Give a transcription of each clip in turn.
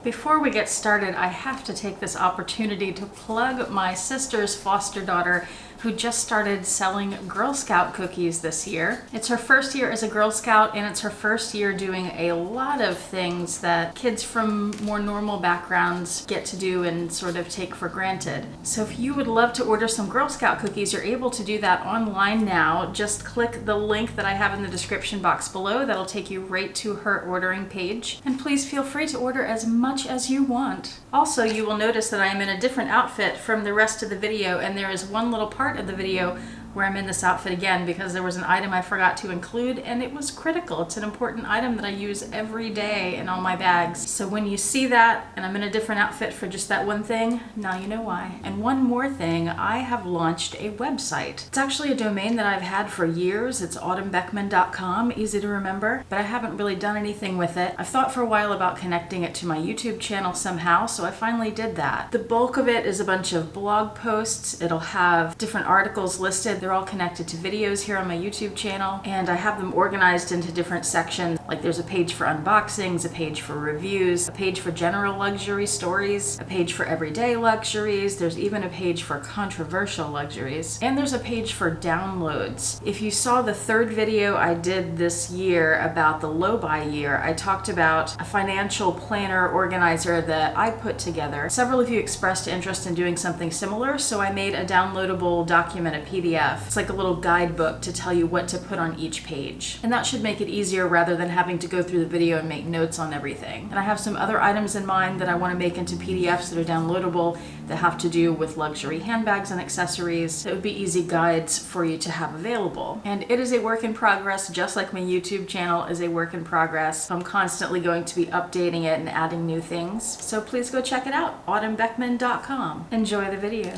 Before we get started, I have to take this opportunity to plug my sister's foster daughter who just started selling Girl Scout cookies this year. It's her first year as a Girl Scout, and it's her first year doing a lot of things that kids from more normal backgrounds get to do and sort of take for granted. So if you would love to order some Girl Scout cookies, you're able to do that online now. Just click the link that I have in the description box below. That'll take you right to her ordering page. And please feel free to order as much as you want. Also, you will notice that I am in a different outfit from the rest of the video, and there is one little part of the video where I'm in this outfit again because there was an item I forgot to include, and it was critical. It's an important item that I use every day in all my bags. So when you see that and I'm in a different outfit for just that one thing, now you know why. And one more thing, I have launched a website. It's actually a domain that I've had for years. It's autumnbeckman.com, easy to remember, but I haven't really done anything with it. I've thought for a while about connecting it to my YouTube channel somehow, so I finally did that. The bulk of it is a bunch of blog posts. It'll have different articles listed. They're all connected to videos here on my YouTube channel, and I have them organized into different sections. Like there's a page for unboxings, a page for reviews, a page for general luxury stories, a page for everyday luxuries. There's even a page for controversial luxuries, and there's a page for downloads. If you saw the third video I did this year about the Louboutin year, I talked about a financial planner organizer that I put together. Several of you expressed interest in doing something similar, so I made a downloadable document, a PDF. It's like a little guidebook to tell you what to put on each page. And that should make it easier rather than having to go through the video and make notes on everything. And I have some other items in mind that I want to make into PDFs that are downloadable that have to do with luxury handbags and accessories. It would be easy guides for you to have available. And it is a work in progress, just like my YouTube channel is a work in progress. I'm constantly going to be updating it and adding new things. So please go check it out, autumnbeckman.com. Enjoy the video.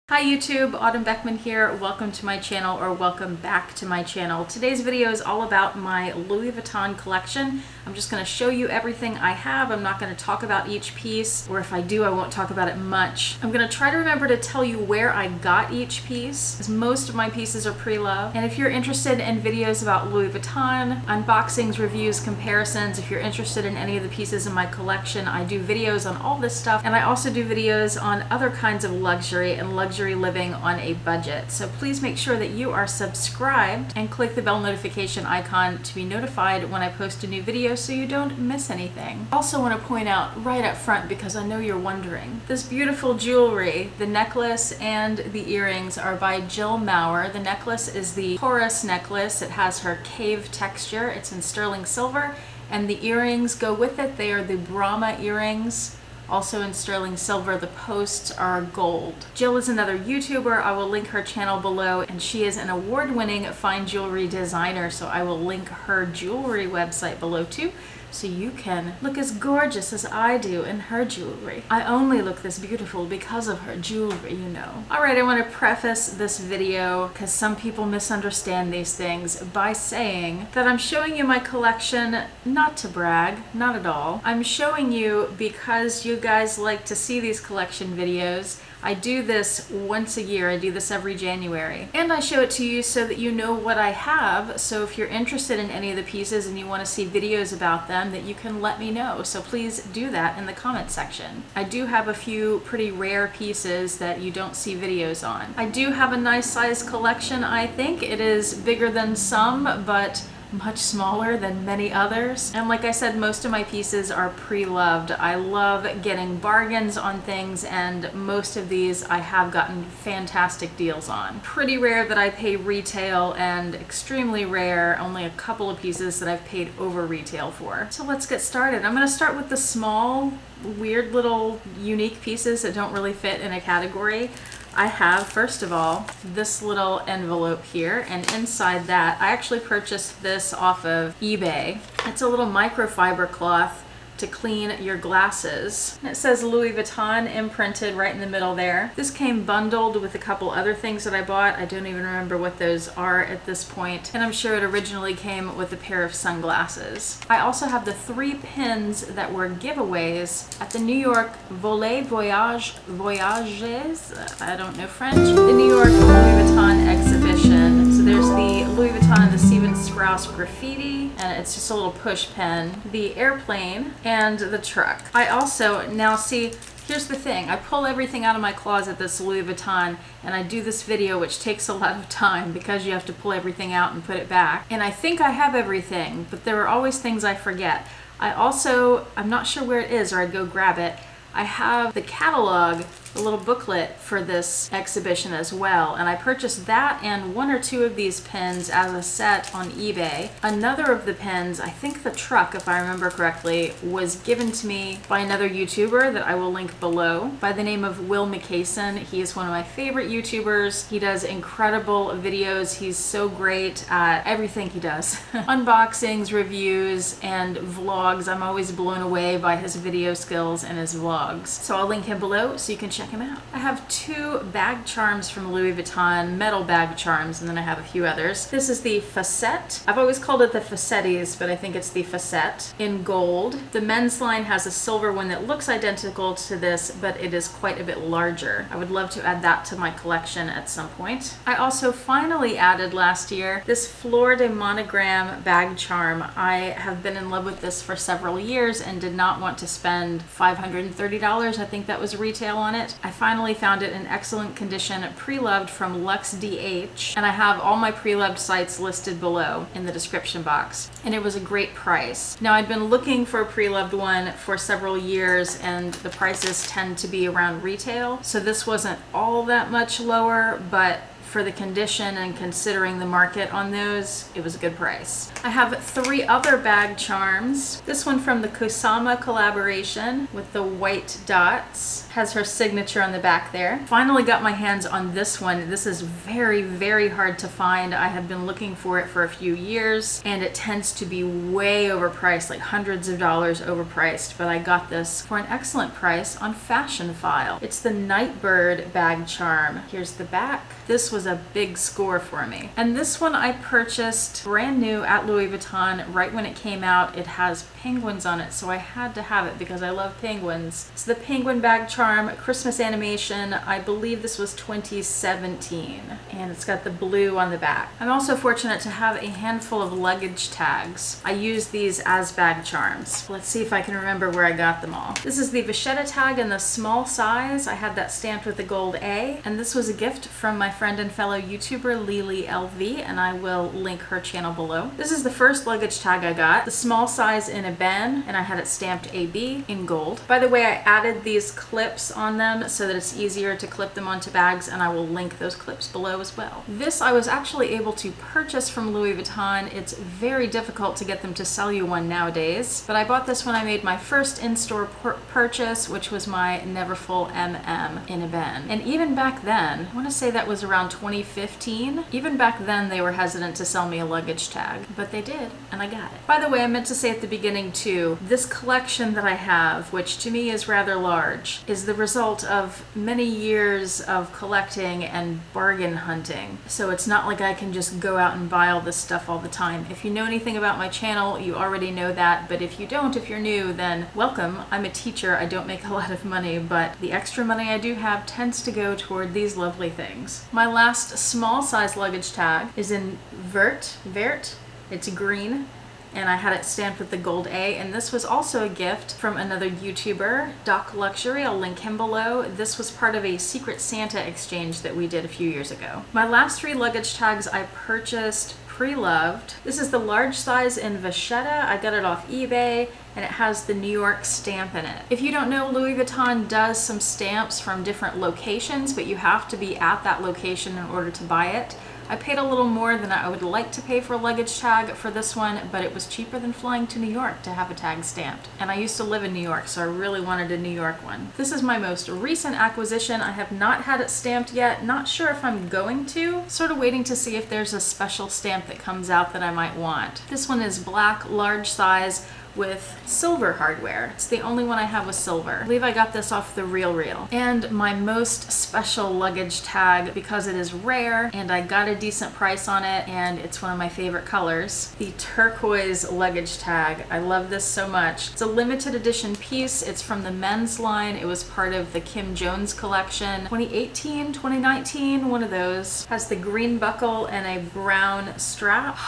Hi YouTube, Autumn Beckman here. Welcome to my channel, or welcome back to my channel. Today's video is all about my Louis Vuitton collection. I'm just going to show you everything I have. I'm not going to talk about each piece, or if I do, I won't talk about it much. I'm going to try to remember to tell you where I got each piece, as most of my pieces are pre-loved. And if you're interested in videos about Louis Vuitton, unboxings, reviews, comparisons, if you're interested in any of the pieces in my collection, I do videos on all this stuff. And I also do videos on other kinds of luxury and luxury living on a budget. So please make sure that you are subscribed and click the bell notification icon to be notified when I post a new video so you don't miss anything. Also want to point out right up front, because I know you're wondering, this beautiful jewelry, the necklace and the earrings are by Jill Maurer. The necklace is the Taurus necklace. It has her cave texture. It's in sterling silver, and the earrings go with it. They are the Brahma earrings, also in sterling silver. The posts are gold. Jill is another YouTuber. I will link her channel below, and she is an award-winning fine jewelry designer, so I will link her jewelry website below too, so you can look as gorgeous as I do in her jewelry. I only look this beautiful because of her jewelry, you know. Alright, I want to preface this video, because some people misunderstand these things, by saying that I'm showing you my collection not to brag, not at all. I'm showing you because you guys like to see these collection videos. I do this once a year. I do this every January. And I show it to you so that you know what I have. So if you're interested in any of the pieces and you want to see videos about them, that you can let me know. So please do that in the comment section. I do have a few pretty rare pieces that you don't see videos on. I do have a nice size collection, I think. It is bigger than some, but much smaller than many others. And like I said, most of my pieces are pre-loved. I love getting bargains on things, and most of these I have gotten fantastic deals on. Pretty rare that I pay retail, and extremely rare, only a couple of pieces that I've paid over retail for. So let's get started. I'm going to start with the small, weird little unique pieces that don't really fit in a category. I have, first of all, this little envelope here, and inside that, I actually purchased this off of eBay. It's a little microfiber cloth to clean your glasses. And it says Louis Vuitton imprinted right in the middle there. This came bundled with a couple other things that I bought. I don't even remember what those are at this point. And I'm sure it originally came with a pair of sunglasses. I also have the 3 pins that were giveaways at the New York Voyages, I don't know French, the New York Louis Vuitton exhibition. So there's There's the Louis Vuitton and the Sprouse Graffiti, and it's just a little push pen, the airplane, and the truck. I also, now see, here's the thing, I pull everything out of my closet that's Louis Vuitton, and I do this video, which takes a lot of time because you have to pull everything out and put it back. And I think I have everything, but there are always things I forget. I'm not sure where it is, or I'd go grab it. I have the catalog, the little booklet for this exhibition as well, and I purchased that and one or two of these pens as a set on eBay. Another of the pens, I think the truck, if I remember correctly, was given to me by another YouTuber that I will link below by the name of Will McCason. He is one of my favorite YouTubers. He does incredible videos. He's so great at everything he does. Unboxings, reviews, and vlogs. I'm always blown away by his video skills and his vlogs. So I'll link him below so you can check him out. I have two bag charms from Louis Vuitton, metal bag charms, and then I have a few others. This is the Facette. I've always called it the Facettes, but I think it's the Facette in gold. The men's line has a silver one that looks identical to this, but it is quite a bit larger. I would love to add that to my collection at some point. I also finally added last year this Fleur de Monogram bag charm. I have been in love with this for several years and did not want to spend $530. I think that was retail on it. I finally found it in excellent condition, pre-loved from Luxe DH, and I have all my pre-loved sites listed below in the description box, and it was a great price. Now, I'd been looking for a pre-loved one for several years, and the prices tend to be around retail, so this wasn't all that much lower, but for the condition and considering the market on those, it was a good price. I have three other bag charms. This one from the Kusama collaboration with the white dots. Has her signature on the back there. Finally got my hands on this one. This is very, very hard to find. I have been looking for it for a few years, and it tends to be way overpriced, like hundreds of dollars overpriced, but I got this for an excellent price on Fashionphile. It's the Nightbird bag charm. Here's the back. This was a big score for me. And this one I purchased brand new at Louis Vuitton right when it came out. It has penguins on it, so I had to have it because I love penguins. It's the penguin bag charm, Christmas animation. I believe this was 2017, and it's got the blue on the back. I'm also fortunate to have a handful of luggage tags. I use these as bag charms. Let's see if I can remember where I got them all. This is the Vachetta tag in the small size. I had that stamped with the gold A, and this was a gift from my friend and fellow YouTuber Lily LV, and I will link her channel below. This is the first luggage tag I got, the small size in a Ben, and I had it stamped AB in gold. By the way, I added these clips on them so that it's easier to clip them onto bags, and I will link those clips below as well. This I was actually able to purchase from Louis Vuitton. It's very difficult to get them to sell you one nowadays, but I bought this when I made my first in-store purchase, which was my Neverfull MM in a Ben. And even back then, I want to say that was around 2015, even back then they were hesitant to sell me a luggage tag, but they did, and I got it. By the way, I meant to say at the beginning too, this collection that I have, which to me is rather large, is the result of many years of collecting and bargain hunting. So it's not like I can just go out and buy all this stuff all the time. If you know anything about my channel, you already know that, but if you don't, if you're new, then welcome. I'm a teacher. I don't make a lot of money, but the extra money I do have tends to go toward these lovely things. My last small size luggage tag is in Vert. It's green, and I had it stamped with the gold A, and this was also a gift from another YouTuber, Doc Luxury. I'll link him below. This was part of a Secret Santa exchange that we did a few years ago. My last three luggage tags I purchased pre-loved. This is the large size in Vachetta. I got it off eBay, and it has the New York stamp in it. If you don't know, Louis Vuitton does some stamps from different locations, but you have to be at that location in order to buy it. I paid a little more than I would like to pay for a luggage tag for this one, but it was cheaper than flying to New York to have a tag stamped. And I used to live in New York, so I really wanted a New York one. This is my most recent acquisition. I have not had it stamped yet. Not sure if I'm going to. Sort of waiting to see if there's a special stamp that comes out that I might want. This one is black, large size, with silver hardware. It's the only one I have with silver. I believe I got this off the RealReal. And my most special luggage tag, because it is rare and I got a decent price on it and it's one of my favorite colors, the turquoise luggage tag. I love this so much. It's a limited edition piece. It's from the men's line. It was part of the Kim Jones collection. 2018, 2019, one of those. Has the green buckle and a brown strap.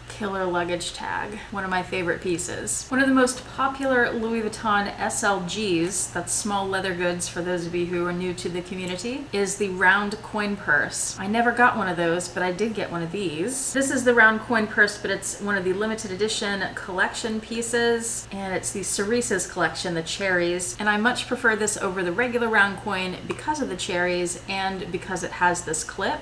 Killer luggage tag. One of my favorite pieces. One of the most popular Louis Vuitton SLGs, that's small leather goods for those of you who are new to the community, is the round coin purse. I never got one of those, but I did get one of these. This is the round coin purse, but it's one of the limited edition collection pieces, and it's the Cerises collection, the Cherries, and I much prefer this over the regular round coin because of the cherries and because it has this clip.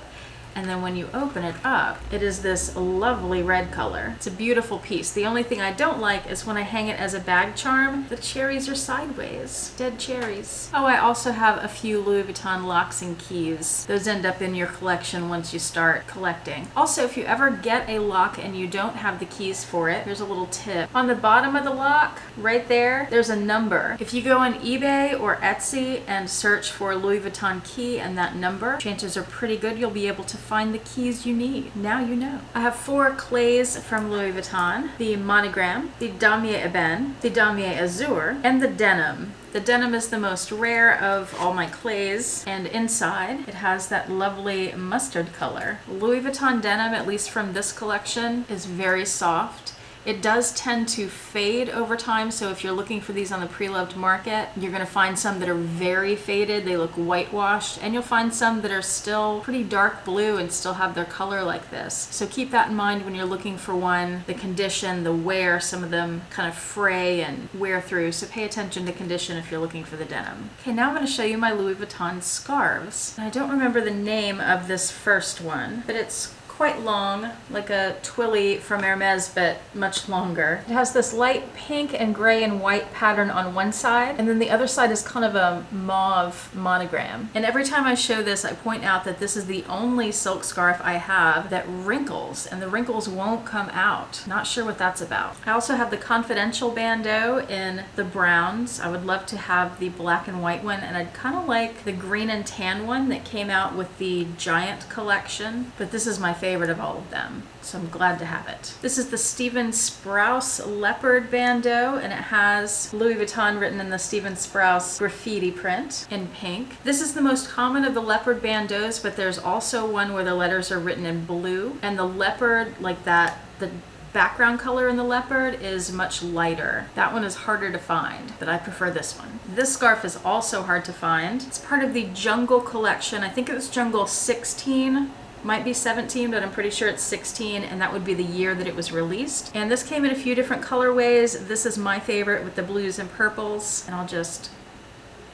And then when you open it up, it is this lovely red color. It's a beautiful piece. The only thing I don't like is when I hang it as a bag charm, the cherries are sideways. Dead cherries. Oh, I also have a few Louis Vuitton locks and keys. Those end up in your collection once you start collecting. Also, if you ever get a lock and you don't have the keys for it, here's a little tip. On the bottom of the lock, right there, there's a number. If you go on eBay or Etsy and search for Louis Vuitton key and that number, chances are pretty good you'll be able to find the keys you need. Now you know. I have 4 clays from Louis Vuitton: the Monogrammed, the Damier Ebene, the Damier Azur, and the Denim. The denim is the most rare of all my clays, and inside it has that lovely mustard color. Louis Vuitton denim, at least from this collection, is very soft. It does tend to fade over time, so if you're looking for these on the Preloved market, you're going to find some that are very faded, they look whitewashed, and you'll find some that are still pretty dark blue and still have their color like this. So keep that in mind when you're looking for one. The condition, the wear, some of them kind of fray and wear through, so pay attention to condition if you're looking for the denim. Okay, now I'm going to show you my Louis Vuitton scarves. And I don't remember the name of this first one, but it's quite long, like a Twilly from Hermes, but much longer. It has this light pink and gray and white pattern on one side, and then the other side is kind of a mauve monogram. And every time I show this, I point out that this is the only silk scarf I have that wrinkles, and the wrinkles won't come out. Not sure what that's about. I also have the Confidential Bando in the browns. I would love to have the black and white one, and I'd kind of like the green and tan one that came out with the Giant collection, but this is my favorite of all of them, so I'm glad to have it. This is the Stephen Sprouse Leopard Bando, and it has Louis Vuitton written in the Stephen Sprouse graffiti print in pink. This is the most common of the leopard bandos, but there's also one where the letters are written in blue, and the leopard, like that, the background color in the leopard is much lighter. That one is harder to find, but I prefer this one. This scarf is also hard to find. It's part of the Jungle collection. I think it was Jungle 16. Might be 17, but I'm pretty sure it's 16, and that would be the year that it was released. And this came in a few different colorways. This is my favorite with the blues and purples, and I'll just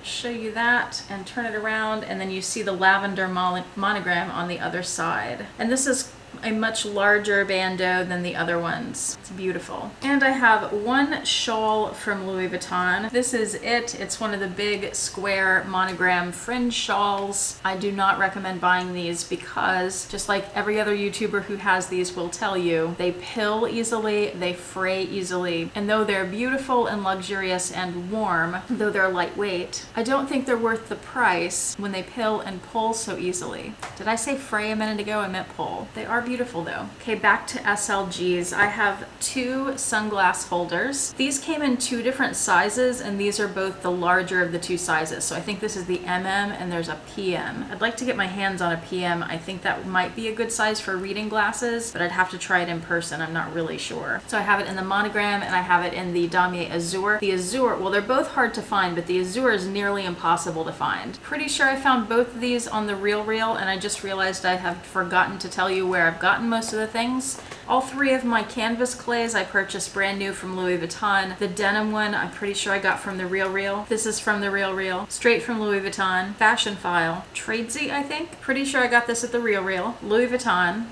show you that and turn it around, and then you see the lavender monogram on the other side. And this is a much larger bandeau than the other ones. It's beautiful. And I have one shawl from Louis Vuitton. This is it. It's one of the big square monogram fringe shawls. I do not recommend buying these because, just like every other YouTuber who has these will tell you, they pill easily, they fray easily, and though they're beautiful and luxurious and warm, though they're lightweight, I don't think they're worth the price when they pill and pull so easily. Did I say fray a minute ago? I meant pull. They are beautiful though. Okay, back to SLGs. I have 2 sunglass holders. These came in 2 different sizes, and these are both the larger of the 2 sizes. So I think this is the MM and there's a PM. I'd like to get my hands on a PM. I think that might be a good size for reading glasses, but I'd have to try it in person. I'm not really sure. So I have it in the Monogram and I have it in the Damier Azur. The Azur, well, they're both hard to find, but the Azur is nearly impossible to find. Pretty sure I found both of these on the RealReal, and I just realized I have forgotten to tell you where I've gotten most of the things. All 3 of my canvas clays I purchased brand new from Louis Vuitton. The denim one I'm pretty sure I got from the RealReal. This is from the RealReal, straight from Louis Vuitton. Fashionphile, Tradesy, I think. Pretty sure I got this at the RealReal. Louis Vuitton,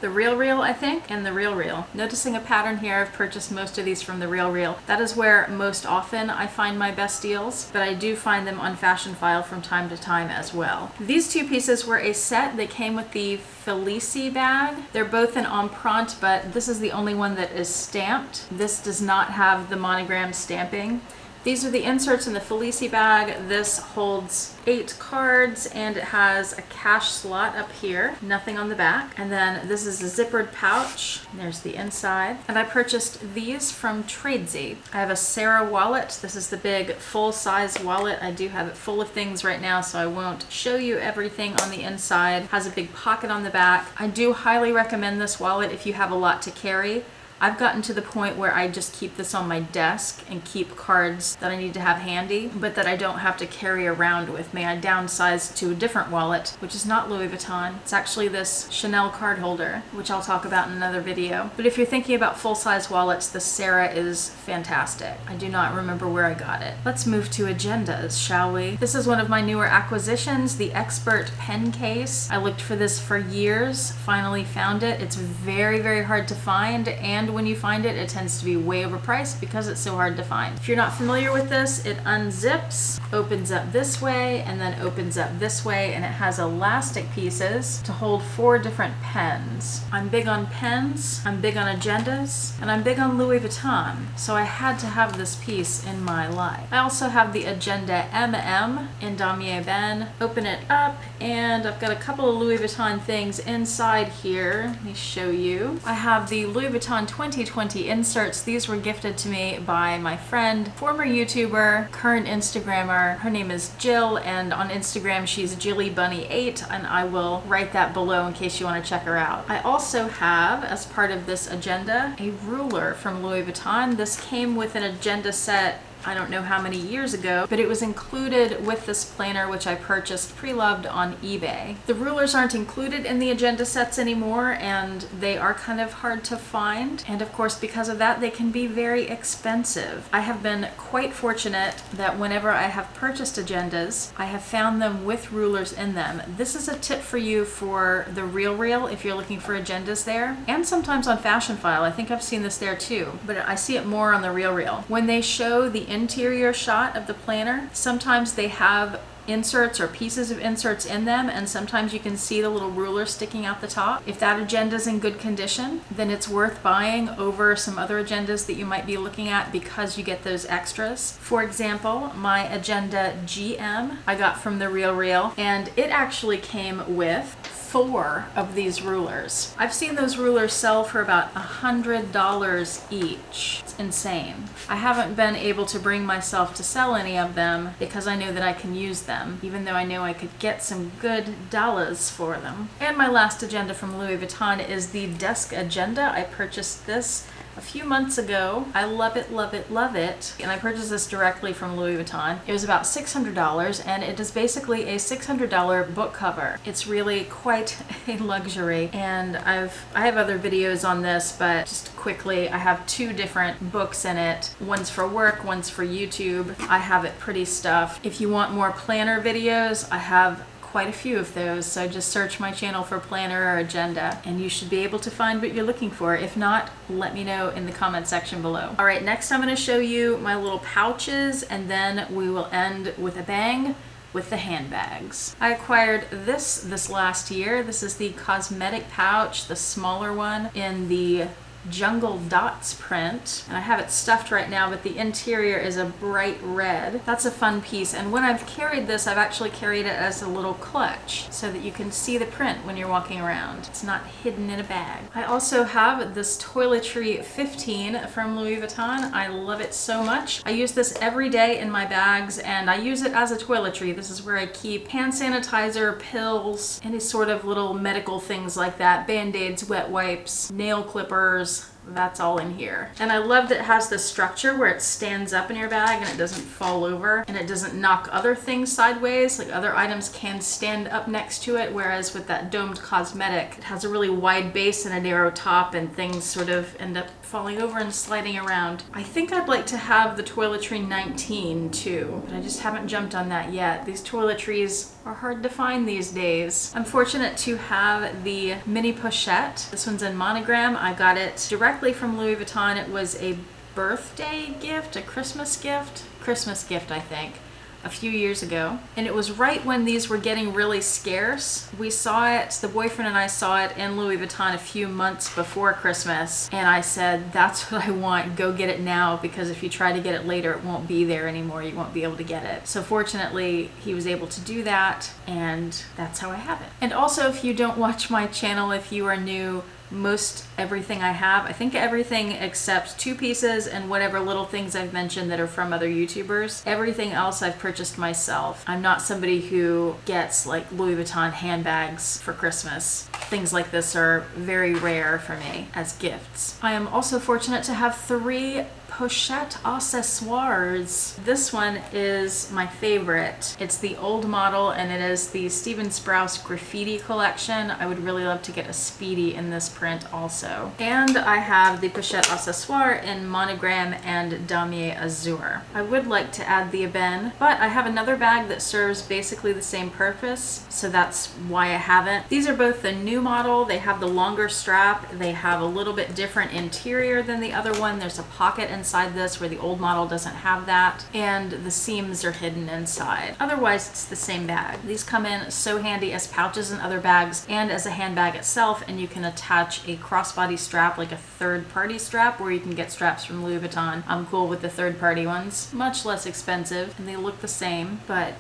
the RealReal, I think, and the RealReal. Noticing a pattern here, I've purchased most of these from the RealReal. That is where most often I find my best deals, but I do find them on Fashionphile from time to time as well. These 2 pieces were a set that came with the Felici bag. They're both in Empreinte, but this is the only one that is stamped. This does not have the monogram stamping. These are the inserts in the Felici bag. This holds 8 cards and it has a cash slot up here, nothing on the back. And then this is a zippered pouch. There's the inside. And I purchased these from Tradesy. I have a Sarah wallet. This is the big full-size wallet. I do have it full of things right now, so I won't show you everything on the inside. It has a big pocket on the back. I do highly recommend this wallet if you have a lot to carry. I've gotten to the point where I just keep this on my desk and keep cards that I need to have handy, but that I don't have to carry around with me. I downsized to a different wallet, which is not Louis Vuitton. It's actually this Chanel card holder, which I'll talk about in another video. But if you're thinking about full-size wallets, the Sarah is fantastic. I do not remember where I got it. Let's move to agendas, shall we? This is one of my newer acquisitions, the Expert pen case. I looked for this for years, finally found it. It's very, very hard to find, and when you find it, it tends to be way overpriced because it's so hard to find. If you're not familiar with this, it unzips, opens up this way, and then opens up this way, and it has elastic pieces to hold 4 different pens. I'm big on pens, I'm big on agendas, and I'm big on Louis Vuitton, so I had to have this piece in my life. I also have the Agenda MM in Damier Ben. Open it up, and I've got a couple of Louis Vuitton things inside here. Let me show you. I have the Louis Vuitton 2020 inserts. These were gifted to me by my friend, former YouTuber, current Instagrammer. Her name is Jill, and on Instagram she's JillyBunny8, and I will write that below in case you want to check her out. I also have, as part of this agenda, a ruler from Louis Vuitton. This came with an agenda set I don't know how many years ago, but it was included with this planner, which I purchased pre-loved on eBay. The rulers aren't included in the agenda sets anymore, and they are kind of hard to find. And of course, because of that, they can be very expensive. I have been quite fortunate that whenever I have purchased agendas, I have found them with rulers in them. This is a tip for you for the RealReal if you're looking for agendas there, and sometimes on Fashionphile. I think I've seen this there too, but I see it more on the RealReal. When they show the interior shot of the planner, sometimes they have inserts or pieces of inserts in them, and sometimes you can see the little ruler sticking out the top. If that agenda is in good condition, then it's worth buying over some other agendas that you might be looking at because you get those extras. For example, my agenda GM I got from the RealReal, and it actually came with 4 of these rulers. I've seen those rulers sell for about $100 each. It's insane. I haven't been able to bring myself to sell any of them because I know that I can use them, even though I know I could get some good dollars for them. And my last agenda from Louis Vuitton is the Desk Agenda. I purchased this a few months ago. I love it, love it, love it. And I purchased this directly from Louis Vuitton. It was about $600, and it is basically a $600 book cover. It's really quite a luxury, and I have other videos on this, but just quickly, I have 2 different books in it. One's for work, one's for YouTube. I have it pretty stuffed. If you want more planner videos, I have quite a few of those, so just search my channel for planner or agenda and you should be able to find what you're looking for. If not, let me know in the comment section below. All right, next I'm going to show you my little pouches, and then we will end with a bang with the handbags. I acquired this last year. This is the Cosmetic Pouch, the smaller one in the Jungle Dots print, and I have it stuffed right now, but the interior is a bright red. That's a fun piece, and when I've carried this, I've actually carried it as a little clutch so that you can see the print when you're walking around. It's not hidden in a bag. I also have this Toiletry 15 from Louis Vuitton. I love it so much. I use this every day in my bags, and I use it as a toiletry. This is where I keep hand sanitizer, pills, any sort of little medical things like that, Band-Aids, wet wipes, nail clippers. That's all in here. And I love that it has this structure where it stands up in your bag and it doesn't fall over, and it doesn't knock other things sideways. Like other items can stand up next to it, whereas with that domed cosmetic, it has a really wide base and a narrow top, and things sort of end up falling over and sliding around. I think I'd like to have the Toiletry 19 too, but I just haven't jumped on that yet. These toiletries are hard to find these days. I'm fortunate to have the mini pochette. This one's in monogram. I got it directly from Louis Vuitton. It was a birthday gift, a Christmas gift, I think. a few years ago. And it was right when these were getting really scarce. We saw it, the boyfriend and I saw it in Louis Vuitton a few months before Christmas. And I said, that's what I want. Go get it now, because if you try to get it later, it won't be there anymore. You won't be able to get it. So fortunately, he was able to do that, and that's how I have it. And also, if you don't watch my channel, if you are new, most everything I have, I think everything except 2 pieces and whatever little things I've mentioned that are from other YouTubers, everything else I've purchased myself. I'm not somebody who gets like Louis Vuitton handbags for Christmas. Things like this are very rare for me as gifts. I am also fortunate to have 3 pochette accessoires. This one is my favorite. It's the old model, and it is the Stephen Sprouse Graffiti collection. I would really love to get a Speedy in this print also. And I have the pochette accessoire in Monogram and Damier Azur. I would like to add the ebene, but I have another bag that serves basically the same purpose, so that's why I haven't. These are both the new model. They have the longer strap. They have a little bit different interior than the other one. There's a pocket inside this where the old model doesn't have that, and the seams are hidden inside. Otherwise, it's the same bag. These come in so handy as pouches in other bags and as a handbag itself, and you can attach a crossbody strap, like a third-party strap, where you can get straps from Louis Vuitton. I'm cool with the third-party ones. Much less expensive, and they look the same, but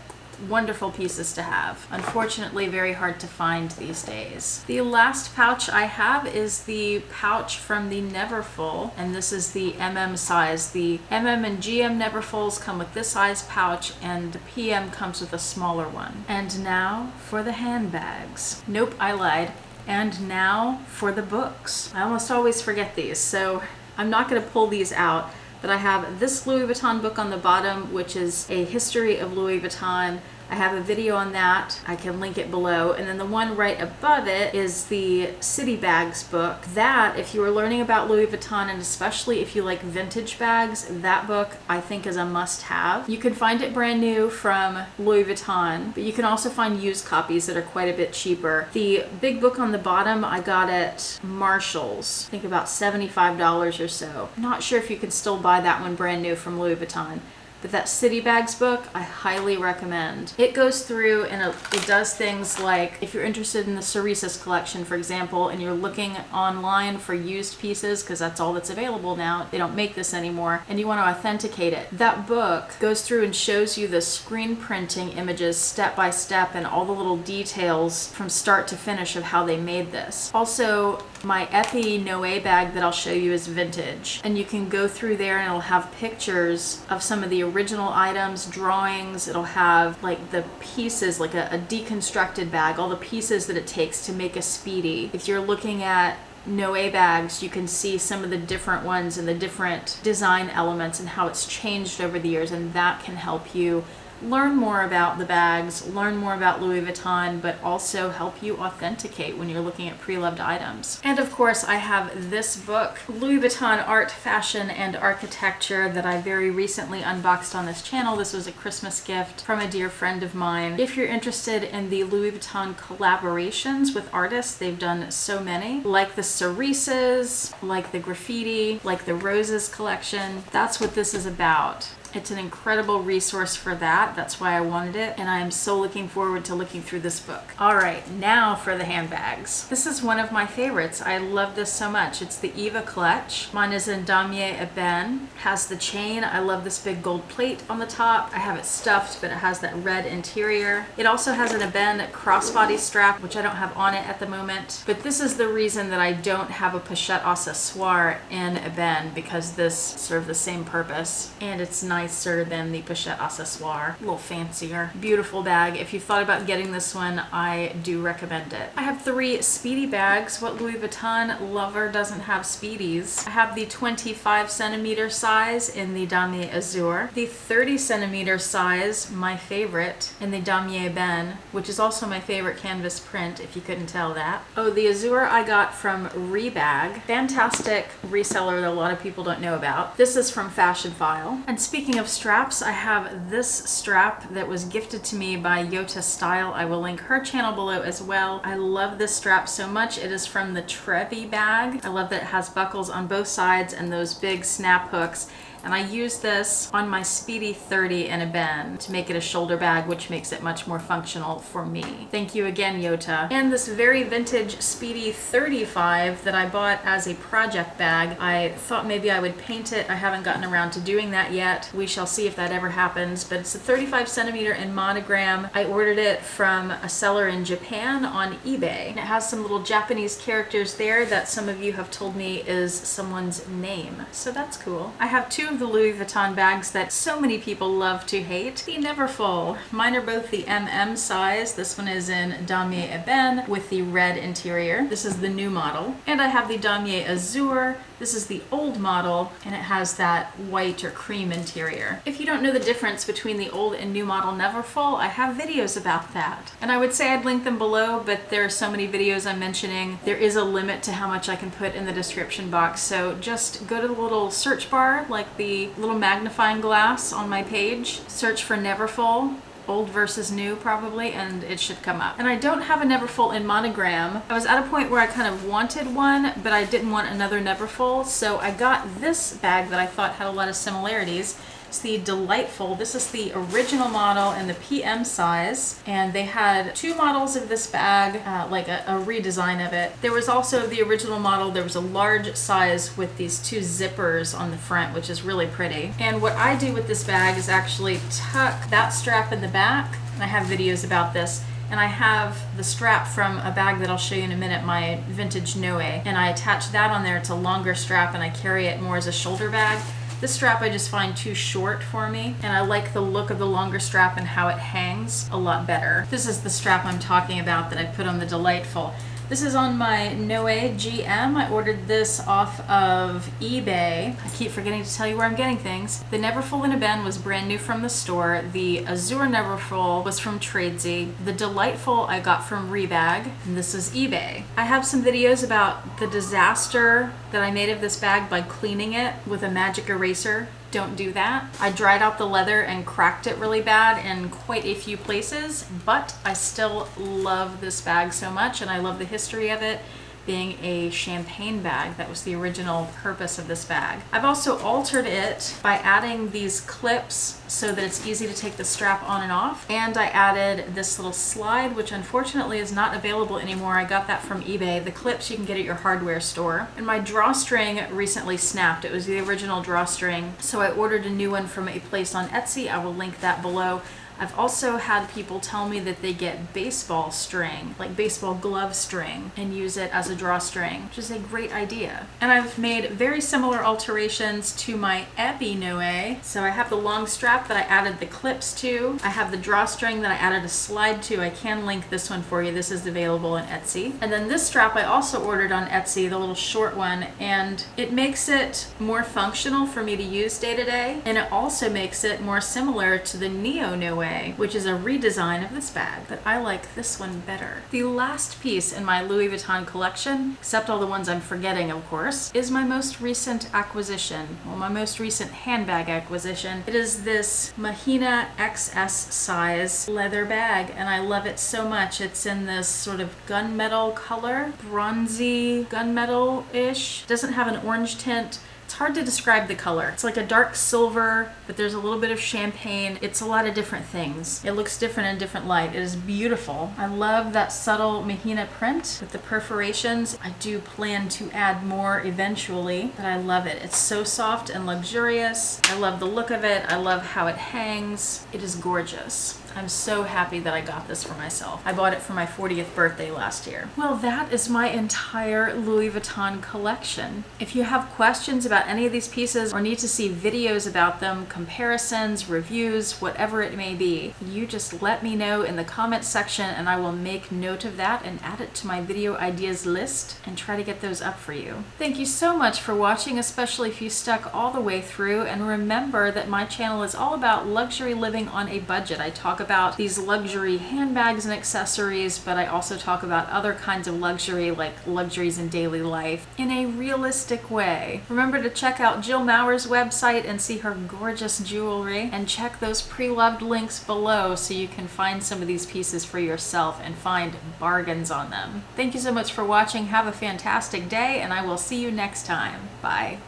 wonderful pieces to have. Unfortunately, very hard to find these days. The last pouch I have is the pouch from the Neverfull, and this is the MM size. The MM and GM Neverfulls come with this size pouch, and the PM comes with a smaller one. And now for the handbags. Nope, I lied. And now for the books. I almost always forget these, so I'm not going to pull these out. But I have this Louis Vuitton book on the bottom, which is a history of Louis Vuitton. I have a video on that. I can link it below. And then the one right above it is the Speedy Bags book. That, if you are learning about Louis Vuitton, and especially if you like vintage bags, that book I think is a must-have. You can find it brand new from Louis Vuitton, but you can also find used copies that are quite a bit cheaper. The big book on the bottom I got at Marshall's, I think about $75 or so. I'm not sure if you can still buy that one brand new from Louis Vuitton. But that Speedy Bags book, I highly recommend. It goes through and it does things like, if you're interested in the Cerises collection, for example, and you're looking online for used pieces, because that's all that's available now, they don't make this anymore, and you want to authenticate it, that book goes through and shows you the screen printing images step by step and all the little details from start to finish of how they made this. Also, my Epi Noé bag that I'll show you is vintage, and you can go through there and it'll have pictures of some of the original items, drawings. It'll have like the pieces, like a deconstructed bag, all the pieces that it takes to make a Speedy. If you're looking at Noé bags, you can see some of the different ones and the different design elements and how it's changed over the years, and that can help you learn more about the bags, learn more about Louis Vuitton, but also help you authenticate when you're looking at pre-loved items. And of course, I have this book, Louis Vuitton Art, Fashion, and Architecture, that I very recently unboxed on this channel. This was a Christmas gift from a dear friend of mine. If you're interested in the Louis Vuitton collaborations with artists, they've done so many, like the Cerises, like the Graffiti, like the Roses collection. That's what this is about. It's an incredible resource for that. That's why I wanted it, and I am so looking forward to looking through this book. All right, now for the handbags. This is one of my favorites. I love this so much. It's the Eva Clutch. Mine is in Damier Ebene. Has the chain. I love this big gold plate on the top. I have it stuffed, but it has that red interior. It also has an ebene crossbody strap, which I don't have on it at the moment. But this is the reason that I don't have a pochette accessoire in ebene, because this serves the same purpose, and it's nicer than the pochette accessoire. A little fancier. Beautiful bag. If you thought about getting this one, I do recommend it. I have 3 Speedy bags. What Louis Vuitton lover doesn't have Speedies? I have the 25 centimeter size in the Damier Azur, the 30 centimeter size, my favorite, in the Damier Ebene, which is also my favorite canvas print, if you couldn't tell that. Oh, the Azur I got from Rebag. Fantastic reseller that a lot of people don't know about. This is from Fashionphile. And speaking of straps, I have this strap that was gifted to me by Yota Style. I will link her channel below as well. I love this strap so much. It is from the Trevi bag. I love that it has buckles on both sides and those big snap hooks. And I use this on my Speedy 30 in a bend to make it a shoulder bag, which makes it much more functional for me. Thank you again, Yota. And this very vintage Speedy 35 that I bought as a project bag. I thought maybe I would paint it. I haven't gotten around to doing that yet. We shall see if that ever happens, but it's a 35 centimeter in monogram. I ordered it from a seller in Japan on eBay. And it has some little Japanese characters there that some of you have told me is someone's name. So that's cool. I have two of the Louis Vuitton bags that so many people love to hate. The Neverfull. Mine are both the MM size. This one is in Damier Ebene with the red interior. This is the new model. And I have the Damier Azur. This is the old model, and it has that white or cream interior. If you don't know the difference between the old and new model Neverfull, I have videos about that. And I would say I'd link them below, but there are so many videos I'm mentioning. There is a limit to how much I can put in the description box, so just go to the little search bar, like the little magnifying glass on my page, search for Neverfull, old versus new probably, and it should come up. And I don't have a Neverfull in monogram. I was at a point where I kind of wanted one, but I didn't want another Neverfull, so I got this bag that I thought had a lot of similarities. It's the Delightful. This is the original model in the PM size, and they had two models of this bag, like a redesign of it. There was also the original model. There was a large size with these two zippers on the front, which is really pretty. And what I do with this bag is actually tuck that strap in the back, and I have videos about this. And I have the strap from a bag that I'll show you in a minute, my vintage Noe, and I attach that on there. It's a longer strap, and I carry it more as a shoulder bag. This strap I just find too short for me, and I like the look of the longer strap and how it hangs a lot better. This is the strap I'm talking about that I put on the Delightful. This is on my Noe GM. I ordered this off of eBay. I keep forgetting to tell you where I'm getting things. The Neverfull in a Bend was brand new from the store. The Azur Neverfull was from Tradesy. The Delightful I got from Rebag, and this is eBay. I have some videos about the disaster that I made of this bag by cleaning it with a magic eraser. Don't do that. I dried out the leather and cracked it really bad in quite a few places, but I still love this bag so much, and I love the history of it being a champagne bag. That was the original purpose of this bag. I've also altered it by adding these clips so that it's easy to take the strap on and off, and I added this little slide, which unfortunately is not available anymore. I got that from eBay. The clips you can get at your hardware store. And my drawstring recently snapped. It was the original drawstring, so I ordered a new one from a place on Etsy. I will link that below. I've also had people tell me that they get baseball string, like baseball glove string, and use it as a drawstring, which is a great idea. And I've made very similar alterations to my Epi Noe. So I have the long strap that I added the clips to. I have the drawstring that I added a slide to. I can link this one for you. This is available on Etsy. And then this strap I also ordered on Etsy, the little short one, and it makes it more functional for me to use day to day. And it also makes it more similar to the Neo Noe, which is a redesign of this bag, but I like this one better. The last piece in my Louis Vuitton collection, except all the ones I'm forgetting of course, is my most recent acquisition, well, my most recent handbag acquisition. It is this Mahina XS size leather bag, and I love it so much. It's in this sort of gunmetal color, bronzy gunmetal-ish. Doesn't have an orange tint. It's hard to describe the color. It's like a dark silver, but there's a little bit of champagne. It's a lot of different things. It looks different in different light. It is beautiful. I love that subtle Mahina print with the perforations. I do plan to add more eventually, but I love it. It's so soft and luxurious. I love the look of it. I love how it hangs. It is gorgeous. I'm so happy that I got this for myself. I bought it for my 40th birthday last year. Well, that is my entire Louis Vuitton collection. If you have questions about any of these pieces or need to see videos about them, comparisons, reviews, whatever it may be, you just let me know in the comments section and I will make note of that and add it to my video ideas list and try to get those up for you. Thank you so much for watching, especially if you stuck all the way through, and remember that my channel is all about luxury living on a budget. I talk about these luxury handbags and accessories, but I also talk about other kinds of luxury, like luxuries in daily life, in a realistic way. Remember to check out Jill Mauer's website and see her gorgeous jewelry, and check those Preloved links below so you can find some of these pieces for yourself and find bargains on them. Thank you so much for watching. Have a fantastic day, and I will see you next time. Bye.